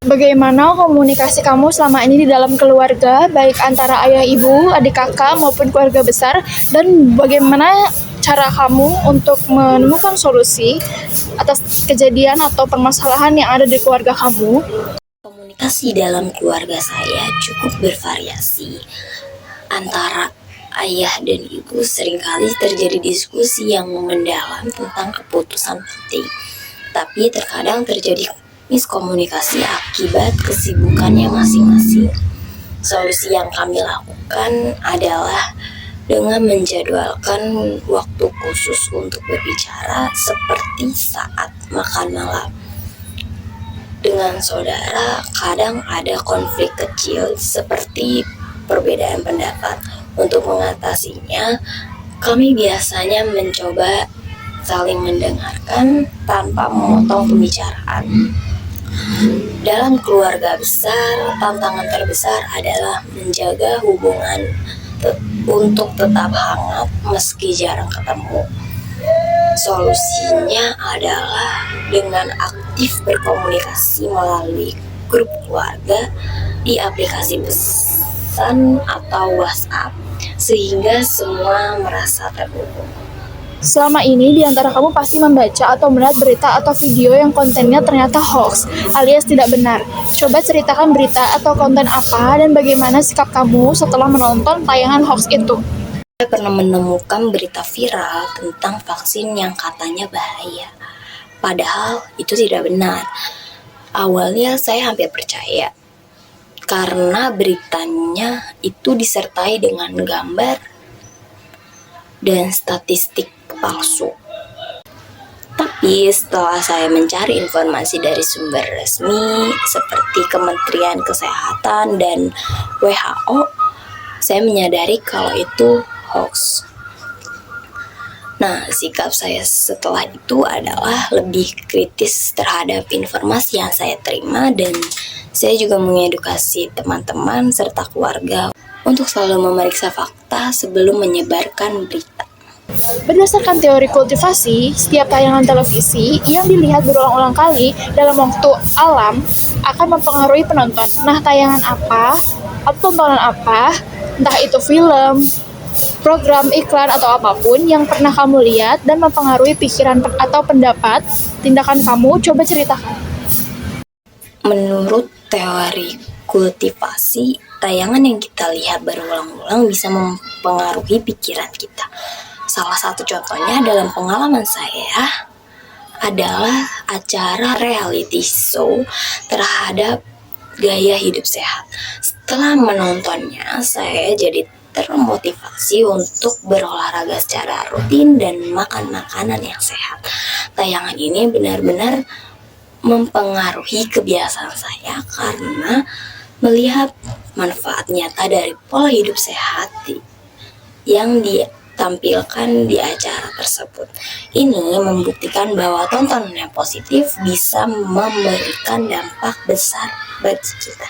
Bagaimana komunikasi kamu selama ini di dalam keluarga, baik antara ayah, ibu, adik kakak, maupun keluarga besar, dan bagaimana cara kamu untuk menemukan solusi atas kejadian atau permasalahan yang ada di keluarga kamu? Komunikasi dalam keluarga saya cukup bervariasi. Antara ayah dan ibu seringkali terjadi diskusi yang mendalam tentang keputusan penting. Tapi terkadang terjadi miskomunikasi akibat kesibukannya masing-masing. Solusi yang kami lakukan adalah dengan menjadwalkan waktu khusus untuk berbicara seperti saat makan malam. Dengan saudara, kadang ada konflik kecil seperti perbedaan pendapat. Untuk mengatasinya, kami biasanya mencoba saling mendengarkan tanpa memotong pembicaraan. Dalam keluarga besar, tantangan terbesar adalah menjaga hubungan untuk tetap hangat meski jarang ketemu. Solusinya adalah dengan aktif berkomunikasi melalui grup keluarga di aplikasi pesan atau WhatsApp, sehingga semua merasa terhubung. Selama ini, di antara kamu pasti membaca atau melihat berita atau video yang kontennya ternyata hoax, alias tidak benar. Coba ceritakan berita atau konten apa dan bagaimana sikap kamu setelah menonton tayangan hoax itu. Saya pernah menemukan berita viral tentang vaksin yang katanya bahaya. Padahal itu tidak benar. Awalnya saya hampir percaya, karena beritanya itu disertai dengan gambar dan statistik palsu. Tapi setelah saya mencari informasi dari sumber resmi seperti Kementerian Kesehatan dan WHO, saya menyadari kalau itu hoax. Nah, sikap saya setelah itu adalah lebih kritis terhadap informasi yang saya terima, dan saya juga mengedukasi teman-teman serta keluarga untuk selalu memeriksa fakta sebelum menyebarkan berita. Berdasarkan teori kultivasi, setiap tayangan televisi yang dilihat berulang-ulang kali dalam waktu alam akan mempengaruhi penonton. Nah, tayangan apa, atau tontonan apa, entah itu film, program, iklan, atau apapun yang pernah kamu lihat dan mempengaruhi pikiran atau pendapat, tindakan kamu, coba ceritakan. Menurut teori kultivasi, tayangan yang kita lihat berulang-ulang bisa mempengaruhi pikiran kita. Salah satu contohnya dalam pengalaman saya adalah acara reality show terhadap gaya hidup sehat. Setelah menontonnya, saya jadi termotivasi untuk berolahraga secara rutin dan makan makanan yang sehat. Tayangan ini benar-benar mempengaruhi kebiasaan saya karena melihat manfaat nyata dari pola hidup sehat yang ditampilkan di acara tersebut. Ini membuktikan bahwa tontonan yang positif bisa memberikan dampak besar bagi kita.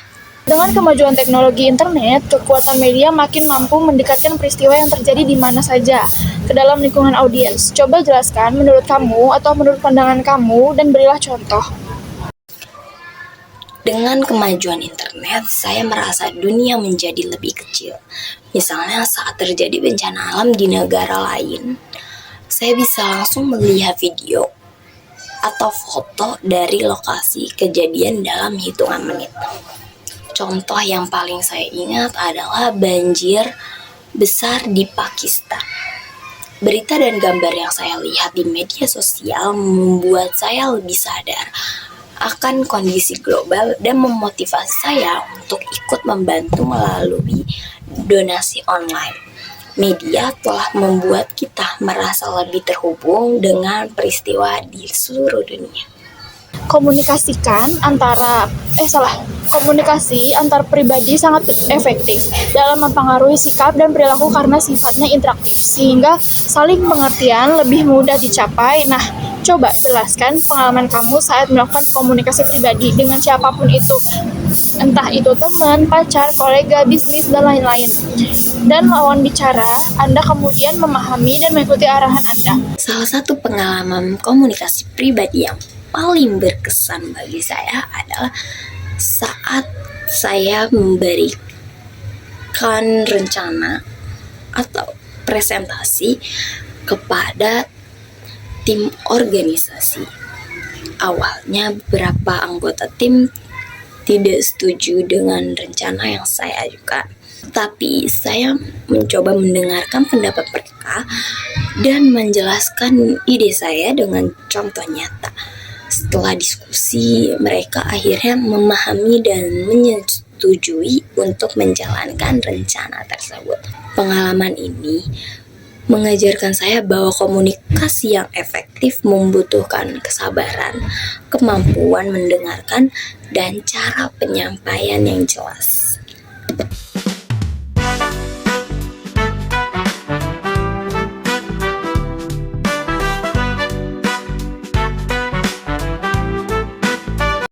Dengan kemajuan teknologi internet, kekuatan media makin mampu mendekatkan peristiwa yang terjadi di mana saja ke dalam lingkungan audiens. Coba jelaskan menurut kamu atau menurut pandangan kamu dan berilah contoh. Dengan kemajuan internet, saya merasa dunia menjadi lebih kecil. Misalnya saat terjadi bencana alam di negara lain, saya bisa langsung melihat video atau foto dari lokasi kejadian dalam hitungan menit. Contoh yang paling saya ingat adalah banjir besar di Pakistan. Berita dan gambar yang saya lihat di media sosial membuat saya lebih sadar akan kondisi global dan memotivasi saya untuk ikut membantu melalui donasi online. Media telah membuat kita merasa lebih terhubung dengan peristiwa di seluruh dunia. Komunikasi antar pribadi sangat efektif dalam mempengaruhi sikap dan perilaku karena sifatnya interaktif, sehingga saling pengertian lebih mudah dicapai. Nah, coba jelaskan pengalaman kamu saat melakukan komunikasi pribadi dengan siapapun itu, entah itu teman, pacar, kolega, bisnis, dan lain-lain. Dan lawan bicara, Anda kemudian memahami dan mengikuti arahan Anda. Salah satu pengalaman komunikasi pribadi yang paling berkesan bagi saya adalah saat saya memberikan rencana atau presentasi kepada tim organisasi. Awalnya beberapa anggota tim tidak setuju dengan rencana yang saya ajukan, tapi saya mencoba mendengarkan pendapat mereka dan menjelaskan ide saya dengan contoh nyata. Setelah diskusi, mereka akhirnya memahami dan menyetujui untuk menjalankan rencana tersebut. Pengalaman ini mengajarkan saya bahwa komunikasi yang efektif membutuhkan kesabaran, kemampuan mendengarkan, dan cara penyampaian yang jelas.